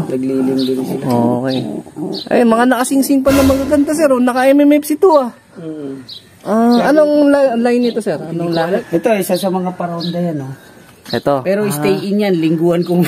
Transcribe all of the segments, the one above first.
Naglilim din sila. Okay. Ay, mga nakasingsing pa na magaganda, sir. Naka-MMFC 2 ah. Anong line nito, sir? Anong line? Ito, isa sa mga paronda yan, oh. Ito. Pero stay in yan, lingguan kong...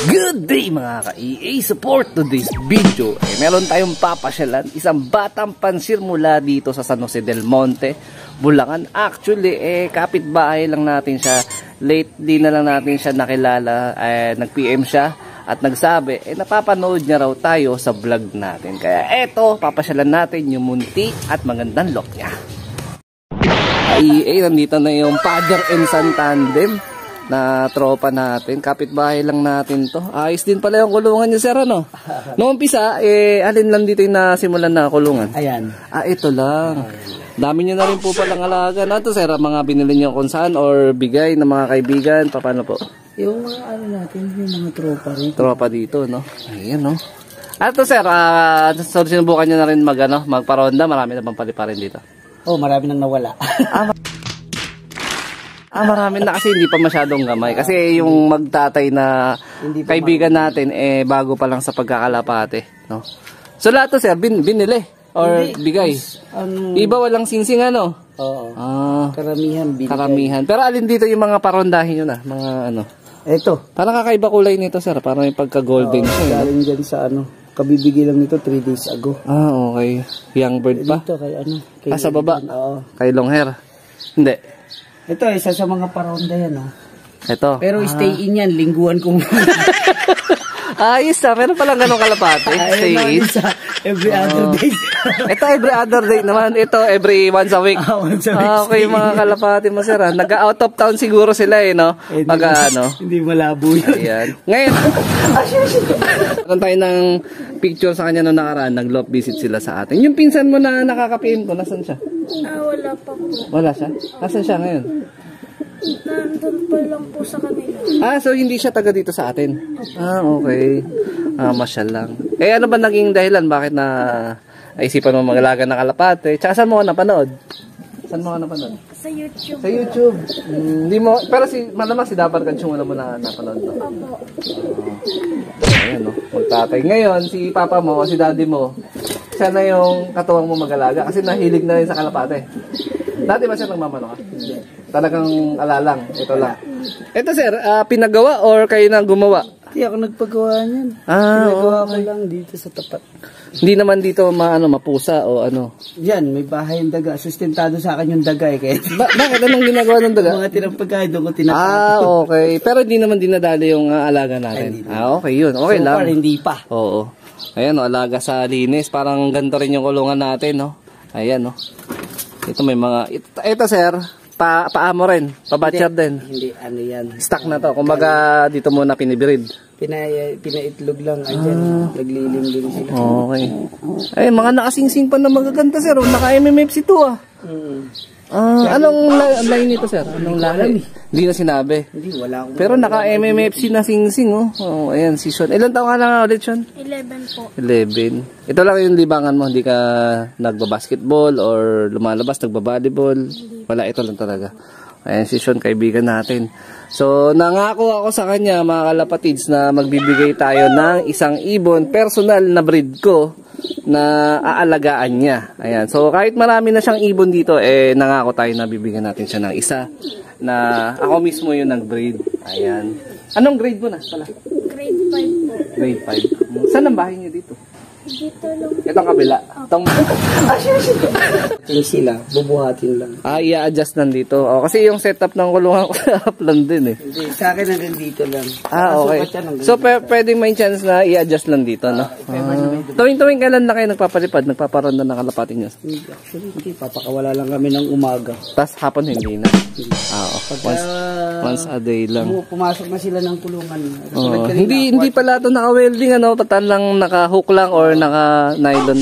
Good day mga ka-EA! Support to this video. Meron tayong papasyalan, isang batang pansir mula dito sa San Jose del Monte, Bulacan. Actually, kapitbahay lang natin siya. Lately na lang natin siya nakilala. Nag-PM siya at nagsabi, napapanood niya raw tayo sa vlog natin. Kaya eto, papasyalan natin yung munti at magandang look niya. EA, nandito na yung father and son tandem na tropa natin. Kapitbahay lang natin to. Ayos din pala yung kulungan niya, sir, ano? Noong umpisa, alin lang dito yung nasimulan na kulungan? Ayan. Ito lang. Dami nyo na rin po palang alaga. Ano to, sir? Mga binili nyo kung saan or bigay ng mga kaibigan? Paano po? Yung mga natin, yung mga tropa rin. Tropa dito, no? Ayan, no? Ito, sir, so sinubukan nyo na rin magparonda. Marami na bang paliparin dito? Oh, marami nang nawala. Marami na kasi hindi pa masyadong gamay. Kasi yung magtatay na kaibigan natin, bago pa lang sa pagkakalapate, no? So lahat to, sir, binili or bigay? Iba walang singsing, ano? Oo. Karamihan binili. Karamihan. Pero alin dito yung mga parondahin nyo na? Mga ano? Ito. Parang kakaiba kulay nito, sir. Parang yung pagka-golden siya. Galing dyan sa kabibigay lang nito 3 days ago. Okay. Young bird pa? Dito kay Kay sa baba? Oo. Kay long hair? Hindi. Ito, isa sa mga paronda yan, oh. Ito. Pero stay in yan, lingguan kong... Ayos ah, meron palang ganong kalapate. Stay in. Every other day. Ito every other day naman. Ito every once a week. Once a week. Okay, mga kalapate mo, sir. Nag-out of town siguro sila, no? Pag Hindi malabo yan. Ayan. Ngayon, meron tayo ng picture sa kanya noong nakaraan. Nag-love visit sila sa atin. Yung pinsan mo na nakaka-PM ko, nasan siya? Wala pa po. Wala siya? Nasan siya ngayon? Nandun pa lang po sa kanila. So hindi siya taga dito sa atin? Okay. Masyal lang. Ano ba naging dahilan? Bakit na isipan mo mag-alaga ng kalapate? Tsaka saan mo ka napanood? Saan mo ka napanood? Sa YouTube. Sa YouTube. Hindi mo, pero malamang si Dabar Kanchung mo na napanood. Opo. Ayan, no? Magtatay. Ngayon, si papa mo, si daddy mo, siya na yung katuwang mo mag-alaga kasi nahilig na rin sa kalapate. Dati ba siya nagmamano ka? Talagang alalang. Ito lang. Ito, sir, pinagawa or kayo na gumawa? Hindi ako nagpagawa niyan. Pinagawa ko lang dito sa tapat. Hindi naman dito mapusa o ano? Yan, may bahay yung daga. Sustentado sa akin yung daga Kaya... Bakit? Anong ginagawa ng daga? Mga tirang pagkain doon ko tinatapos. Okay. Pero hindi naman dinadali yung alaga natin. Okay yun. Okay lang. So far, hindi pa. Oo. Ayan, alaga sa linis. Parang ganito rin yung kulungan natin, no? Ayan, no? Ito may mga... Ito, sir, paa mo rin. Pabatcher din. Hindi, yan. Stock na to. Kumbaga, dito muna pinibreed. Pinaitlog lang. Ayan, naglilim din sila. Okay. Ay, mga nakasingsing pa na magaganda, sir. Naka-MMFC 2 ah. Anong line nito, sir? Anong line? Hindi na sinabi. Hindi, wala akong... Pero naka-MMFC na singsing, oh. Ayan, season. Ilan taon ka na ulit, Sean? 11 po. 11. Ito lang yung libangan mo. Hindi ka nagbabasketball or lumalabas, nagbabaliball. Wala, ito lang talaga. Ayan, si Sean, kaibigan natin. So, nangako ako sa kanya, mga kalapatids, na magbibigay tayo ng isang ibon, personal na breed ko, na aalagaan niya. Ayan. So, kahit marami na siyang ibon dito, nangako tayo na bibigyan natin siya ng isa, na ako mismo yung nag-breed. Ayan. Anong grade mo na pala? Grade 5 po. Grade 5. Saan ang bahay niyo dito? Dito lang. Itong kabila. Itong... Yung sila, bubuhatin lang. I-adjust lang dito. Kasi yung setup ng kulungan ko up lang din Hindi, sa akin hanggang dito lang. Okay. So, pwedeng may chance na i-adjust lang dito, no? Tuwing kailan na kayo nagpapalipad, nagpaparonda ng kalapati niyo? Actually, hindi. Papakawala lang kami ng umaga. Tapos hapon hindi na? Once a day lang. Pumasok na sila ng kulungan. Hindi pala ito naka-welding, ano? Patan lang naka-hook lang or naka-nylon.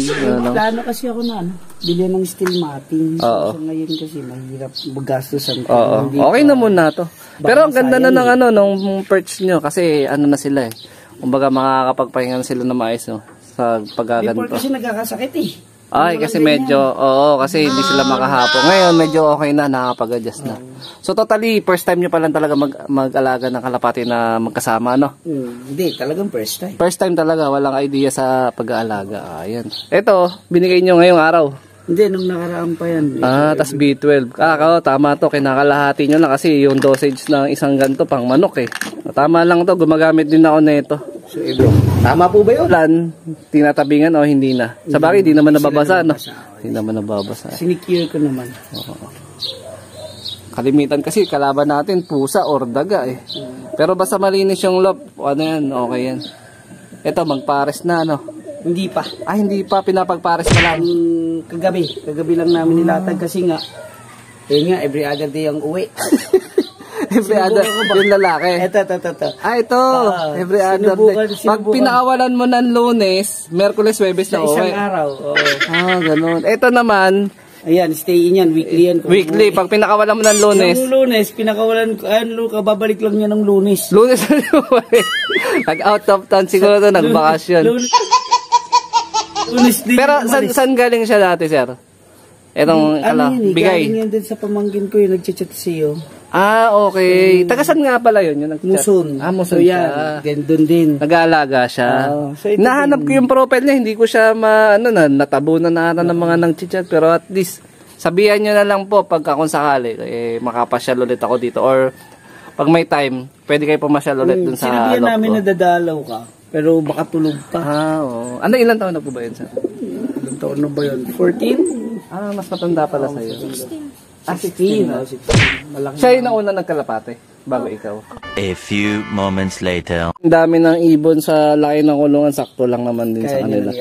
Plano kasi ako na, bilhin ng steel matting. So ngayon kasi mahirap magastusan. Okay na muna to. Pero ang ganda na ng nung perch nyo kasi na sila Kumbaga makakapagpahinga na sila na maayos, no? Sa paggaganto. Before kasi nagkakasakit Ay, kasi medyo, oo, kasi hindi sila makahapo. Ngayon, medyo okay na, nakapag-adjust na. So, totally, first time nyo pa lang talaga mag-alaga ng kalapati na magkasama, no? Hindi, talagang first time. First time talaga, walang idea sa pag-aalaga. Ayan. Ito, binigay nyo ngayong araw. Hindi, nung nakaraan pa yan. Tas B12. Tama to, kinakalahati nyo lang kasi yung dosage ng isang ganto pang manok eh. Tama lang to, gumagamit din ako nito. So, tama po ba yun? Plan, tinatabingan o hindi na? Sa bagay, hindi naman nababasa, no? Hindi naman nababasa. Sinicure ko naman. Oo. Kalimitan kasi, kalaban natin, pusa or daga eh. Pero basta malinis yung loob, ano yan, okay yan. Ito, magpares na, no? Hindi pa. Hindi pa, pinapagpares pa lang. Kagabi lang namin nilatag kasi nga, every other day ang uwi. Every other, yung lalaki. Ito. Ito, every other day. Pag pinakawalan mo ng Lunes, Merkules, Webes na uwi. Isang araw. Ganun. Ito naman, ayan, stay in yan, weekly yan. Weekly, pag pinakawalan mo ng Lunes. Yung Lunes, pinakawalan ko, babalik lang niya ng Lunes. Lunes na uwi. Nag-out of town siguro to, nagbakasyon. Lunes din. Pero saan galing siya dati, sir? Itong, bigay. Galing yan din sa pamangkin ko yung nagchat-chat siyo. Okay. Tagasan nga pala yun, yung nagchat. Muson. Muson siya. Doon din. Nag-aalaga siya. So nahanap ko yung profile niya, hindi ko siya natabunan na ng mga nagchat. Pero at least, sabihan nyo na lang po pagka kung sakali, makapasyal ulit ako dito. Or, pag may time, pwede kayo pumasyal ulit dun sa sinabihan loob namin ko. na dadalaw ka. Pero baka tulog pa. Oo. Ano, ilang taon na po ba yun, sir? Ilang taon na ba yun? 14? Mas matanda pala sa'yo. 16. Malaki. Siya yung nauna nagkalapate, bago ikaw. A few moments later. Ang dami ng ibon sa laki ng kulungan, sakto lang naman din sa kanila.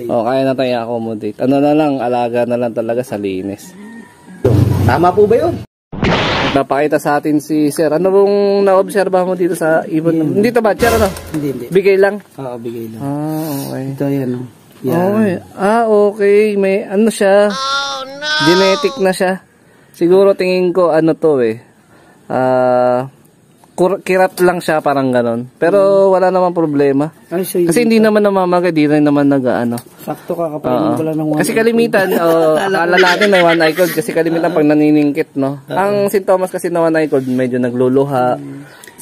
Kaya na tayo i-accommodate. Ano na lang, alaga na lang talaga sa linis. Tama po ba yun? Napakita sa atin si Sir. Ano bang na-obserba mo dito sa ibon? Hindi to ba? Sir, ano? Hindi. Bigay lang? Oo, bigay lang. Okay. Ito yan. Okay. Okay. May ano siya. Oh, no! Genetic na siya. Siguro tingin ko ano to kirat lang siya, parang ganon. Pero wala naman problema. Kasi hindi naman namamaga, di rin naman nag-ano. Sakto ka kapag wala ng one. Kasi kalimitan, akala natin may one eye cold kasi kalimitan pag naniningkit, no? Ang sintomas kasi na one eye cold, medyo nagluluha,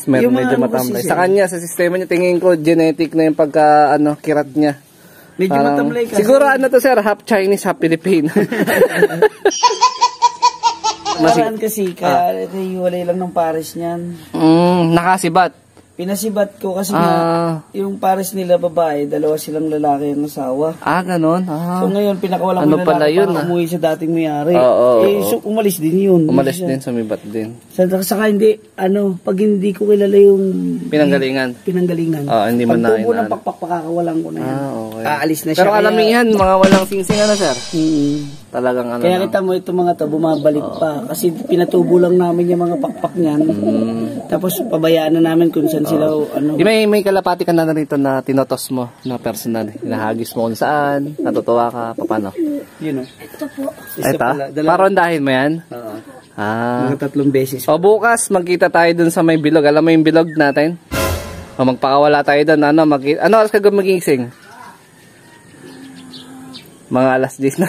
medyo matamlay. Sa kanya, sa sistema niya, tingin ko, genetic na yung pagka, kirat niya. Medyo matamlay kasi. Siguro to sir, half Chinese, half Filipino. Maran kasi, kaya hiwalay lang ng pares niyan. Nakasibat. Pinasibat ko kasi yung pares nila babae, dalawa silang lalaki ang asawa. Ganon. So ngayon, pinakawalan mo lalaki para umuwi sa dating may-ari. So umalis din yun. Umalis din, sumibat din. Saka hindi, pag hindi ko kilala yung Pinanggalingan. Hindi mo na. Pag tubo ng pakpak, pakakawalan ko na yan. Okay. Aalis na siya. Pero kalamihan, mga walang singsing sir. Talagang Kaya kita mo ito mga to, bumabalik pa. Kasi pinatubo lang namin yung mga pakpak niyan. Tapos pabayaan na namin kung saan sila May kalapati ka na narito na tinotos mo na personal. Hinahagis mo kung saan, natutuwa ka, paano? Ito po. Ito? Parondahin mo yan? Oo. Mga 3 beses. Bukas, magkita tayo dun sa may bilog. Alam mo yung bilog natin? Magpakawala tayo dun. Ano oras ka magigising? Mga alas 10 na.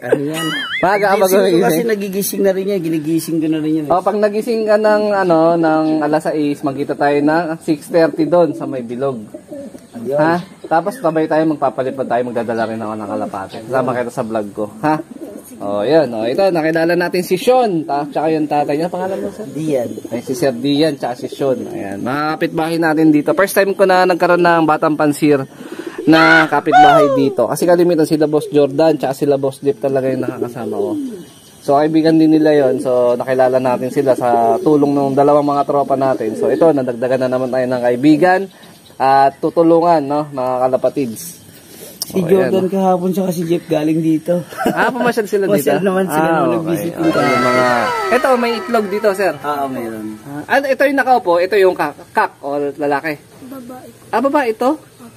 Ano yan? Maga ka magigising. Kasi nagigising na rin yan. Ginigising ko na rin yan. Pag nagising ka ng alas 6, magkita tayo ng 6:30 doon sa may bilog. Ha? Tapos tabay tayo, magpapalipad tayo, magdadala rin ako ng kalapate. Kasama kita sa vlog ko. Ha? Yan. Ito, nakilala natin si Sean. Tsaka yung tatay niya. Pangalan mo, sir? Dian. Si Sir Dian, tsaka si Sean. Ayan. Mga kapitbahay natin dito. First time ko na nagkaroon ng Batang Pansir na kapitbahay dito. Kasi kalimitan sila Boss Jordan, tsaka sila Boss Dip talaga yung nakakasama ko. So, kaibigan din nila yon. So, nakilala natin sila sa tulong ng dalawang mga tropa natin. So, ito, nadagdagan na naman tayo ng kaibigan at tutulungan, no, mga kalapatids. Si Jordan kahapon siya kasi Jeff galing dito. Pumasyal sila dito? Pumasyal naman sila nung nag-visit yung Ito, may itlog dito, sir. Mayroon. Ito yung nakaupo, ito yung kak o lalaki? Babae. Babae ito?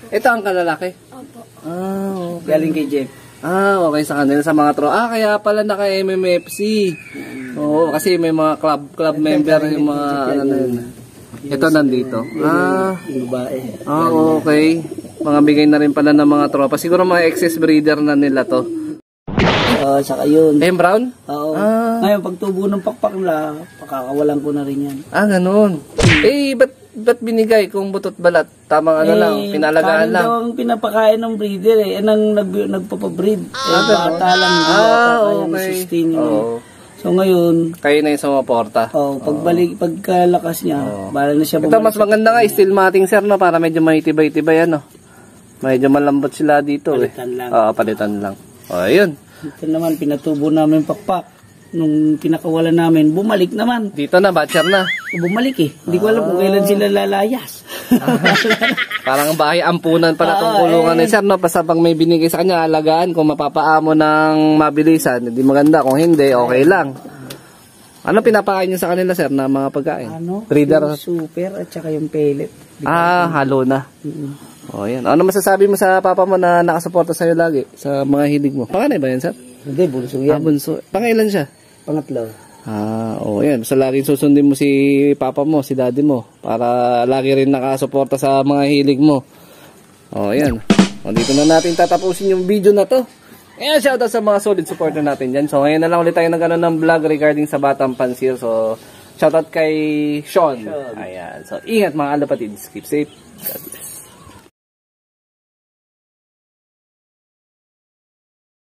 Ito ang kalalaki? Opo. Okay. Galing kay Jeff. Okay sa kanila, sa mga kaya pala naka-MMFC. Oo, kasi may mga club member yung mga ito nandito. Babae. Okay. Mga bigay na rin pala ng mga tropa. Siguro mga excess breeder na nila to. Oo, saka yun. M. Brown? Oo. Ah. Ngayon, pag tubo ng pakpak nila, pakakawalan ko na rin yan. Ah, ganun. Ba't binigay kung butot balat? Tamang lang, pinalagaan kanin lang. daw ang pinapakain ng breeder eh. Nagpapabreed. Bata lang. Okay. 16 yun. Oo. So ngayon, Kayo na yung sumaporta. pagkalakas niya, bala na siya Ito, mas maganda nga, still mating sir, no? Para medyo may tibay-tibay, ano? Medyo malambot sila dito, Palitan lang. Oo, palitan lang. O, ayun. Ito naman, pinatubo namin pakpak. Nung pinakawalan namin, bumalik naman. Dito na, batcher na. Bumalik eh. Hindi ko alam kung kailan sila lalayas. Parang bahay ampunan pala itong kulungan ni sir, no? Basta pag may binigay sa kanya, alagaan. Kung mapapaamo ng mabilisan, hindi maganda. Kung hindi, okay lang. Ano pinapakain niyo sa kanila, sir, na mga pagkain? Breeder? Yung super at saka yung pellet. Halo na. O, yan. Ano masasabi mo sa papa mo na nakasuporta sa'yo lagi? Sa mga hilig mo? Panganay ba yan, sir? Hindi, bunso yan. Bunso. Pangailan siya? Pangatlo. Yan. Basta laging susundin mo si papa mo, si daddy mo. Para lagi rin nakasuporta sa mga hilig mo. Yan. Dito na natin tatapusin yung video na to. Ayan, shoutout sa mga solid supporter natin dyan. So, ngayon na lang ulit tayo ng vlog regarding sa Batang Pansil. So, shoutout kay Sean. Ayan. So, ingat mga alapatids. Keep safe. God bless.